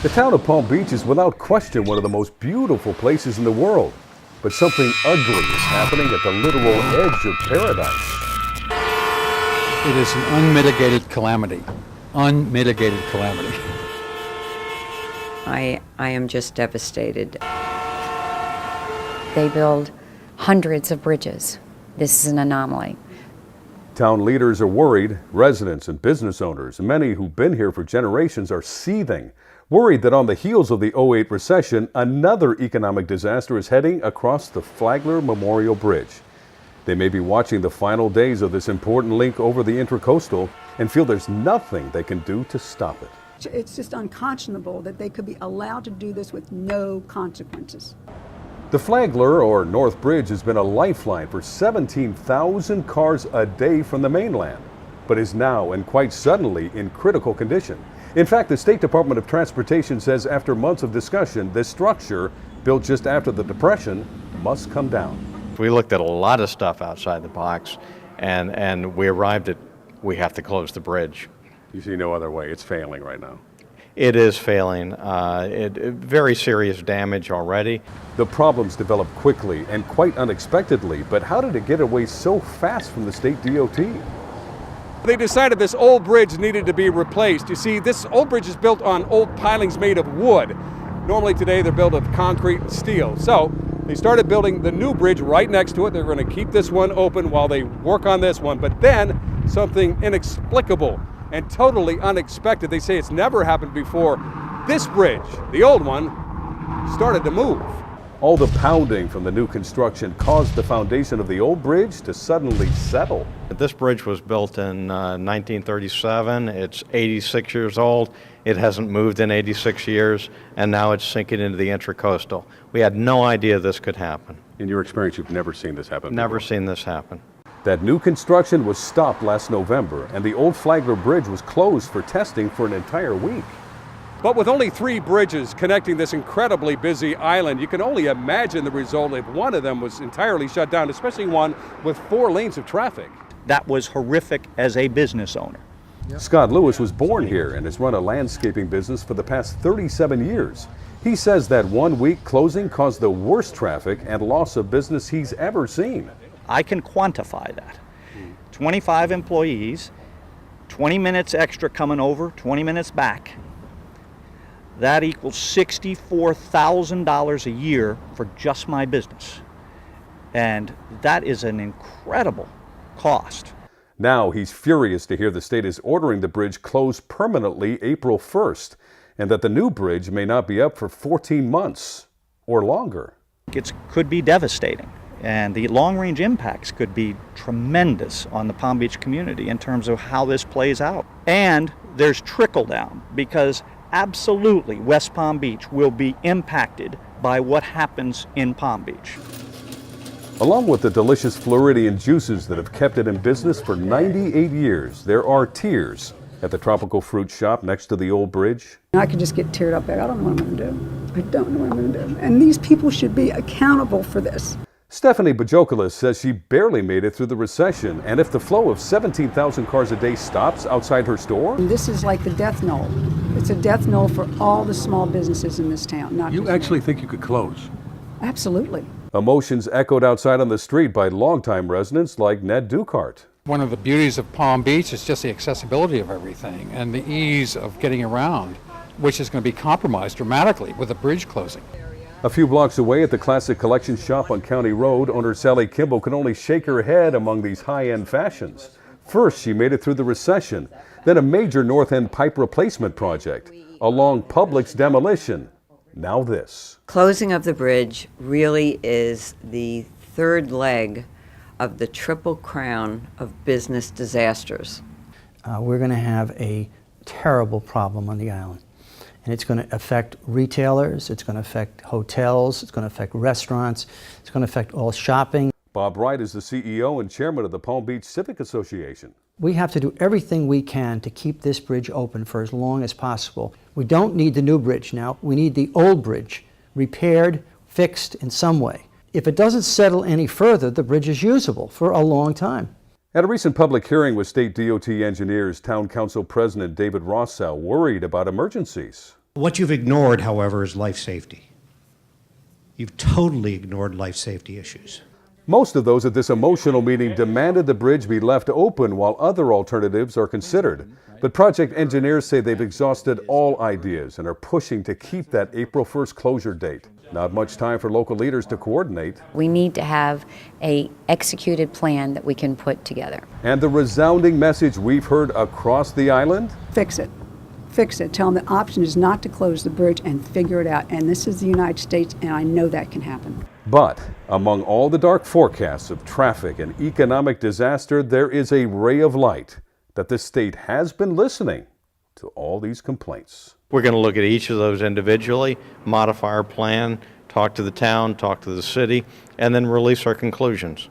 The town of Palm Beach is without question one of the most beautiful places in the world. But something ugly is happening at the literal edge of paradise. It is an unmitigated calamity. Unmitigated calamity. I am just devastated. They build hundreds of bridges. This is an anomaly. Town leaders are worried. Residents and business owners, many who've been here for generations, are seething, worried that on the heels of the '08 recession, another economic disaster is heading across the Flagler Memorial Bridge. They may be watching the final days of this important link over the Intracoastal and feel there's nothing they can do to stop it. It's just unconscionable that they could be allowed to do this with no consequences. The Flagler, or North Bridge, has been a lifeline for 17,000 cars a day from the mainland, but is now, and quite suddenly, in critical condition. In fact, the State Department of Transportation says after months of discussion, this structure, built just after the Depression, must come down. We looked at a lot of stuff outside the box, and we arrived at, we have to close the bridge. You see no other way. It's failing right now. It is failing. Very serious damage already. The problems developed quickly and quite unexpectedly, but how did it get away so fast from the state DOT? They decided this old bridge needed to be replaced. You see, this old bridge is built on old pilings made of wood. Normally today they're built of concrete and steel. So they started building the new bridge right next to it. They're going to keep this one open while they work on this one. But then something inexplicable and totally unexpected. They say it's never happened before. This bridge, the old one, started to move. All the pounding from the new construction caused the foundation of the old bridge to suddenly settle. This bridge was built in 1937. It's 86 years old. It hasn't moved in 86 years, and now it's sinking into the Intracoastal. We had no idea this could happen. In your experience, you've never seen this happen Never before. seen this happen. That new construction was stopped last November, and the old Flagler Bridge was closed for testing for an entire week. But with only 3 bridges connecting this incredibly busy island, you can only imagine the result if one of them was entirely shut down, especially one with 4 lanes of traffic. That was horrific as a business owner. Scott Lewis was born here and has run a landscaping business for the past 37 years. He says that 1 week closing caused the worst traffic and loss of business he's ever seen. I can quantify that. 25 employees, 20 minutes extra coming over, 20 minutes back. That equals $64,000 a year for just my business. And that is an incredible cost. Now he's furious to hear the state is ordering the bridge closed permanently April 1st, and that the new bridge may not be up for 14 months or longer. It could be devastating, and the long-range impacts could be tremendous on the Palm Beach community in terms of how this plays out. And there's trickle-down, because absolutely West Palm Beach will be impacted by what happens in Palm Beach. Along with the delicious Floridian juices that have kept it in business for 98 years, there are tears at the tropical fruit shop next to the old bridge. I could just get teared up there. I don't know what I'm going to do. I don't know what I'm going to do. And these people should be accountable for this. Stephanie Bajokalis says she barely made it through the recession, and if the flow of 17,000 cars a day stops outside her store? And this is like the death knell. It's a death knell for all the small businesses in this town. Not You just actually me. think you could close? Absolutely. Emotions echoed outside on the street by longtime residents like Ned Dukart. One of the beauties of Palm Beach is just the accessibility of everything and the ease of getting around, which is going to be compromised dramatically with the bridge closing. A few blocks away at the Classic Collection shop on County Road, owner Sally Kimball can only shake her head among these high-end fashions. First, she made it through the recession, then a major North End pipe replacement project, along Public's demolition. Now this. Closing of the bridge really is the third leg of the triple crown of business disasters. We're going to have a terrible problem on the island. And it's going to affect retailers, it's going to affect hotels, it's going to affect restaurants, it's going to affect all shopping. Bob Wright is the CEO and chairman of the Palm Beach Civic Association. We have to do everything we can to keep this bridge open for as long as possible. We don't need the new bridge now. We need the old bridge repaired, fixed in some way. If it doesn't settle any further, the bridge is usable for a long time. At a recent public hearing with State DOT engineers, Town Council President David Rossell worried about emergencies. What you've ignored, however, is life safety. You've totally ignored life safety issues. Most of those at this emotional meeting demanded the bridge be left open while other alternatives are considered. But project engineers say they've exhausted all ideas and are pushing to keep that April 1st closure date. Not much time for local leaders to coordinate. We need to have an executed plan that we can put together. And the resounding message we've heard across the island? Fix it. Fix it. Tell them the option is not to close the bridge and figure it out. And this is the United States, and I know that can happen. But among all the dark forecasts of traffic and economic disaster, there is a ray of light that this state has been listening to all these complaints. We're going to look at each of those individually, modify our plan, talk to the town, talk to the city, and then release our conclusions.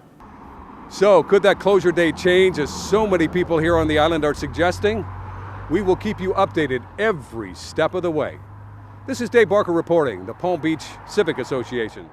So, could that closure date change, as so many people here on the island are suggesting? We will keep you updated every step of the way. This is Dave Barker reporting, the Palm Beach Civic Association.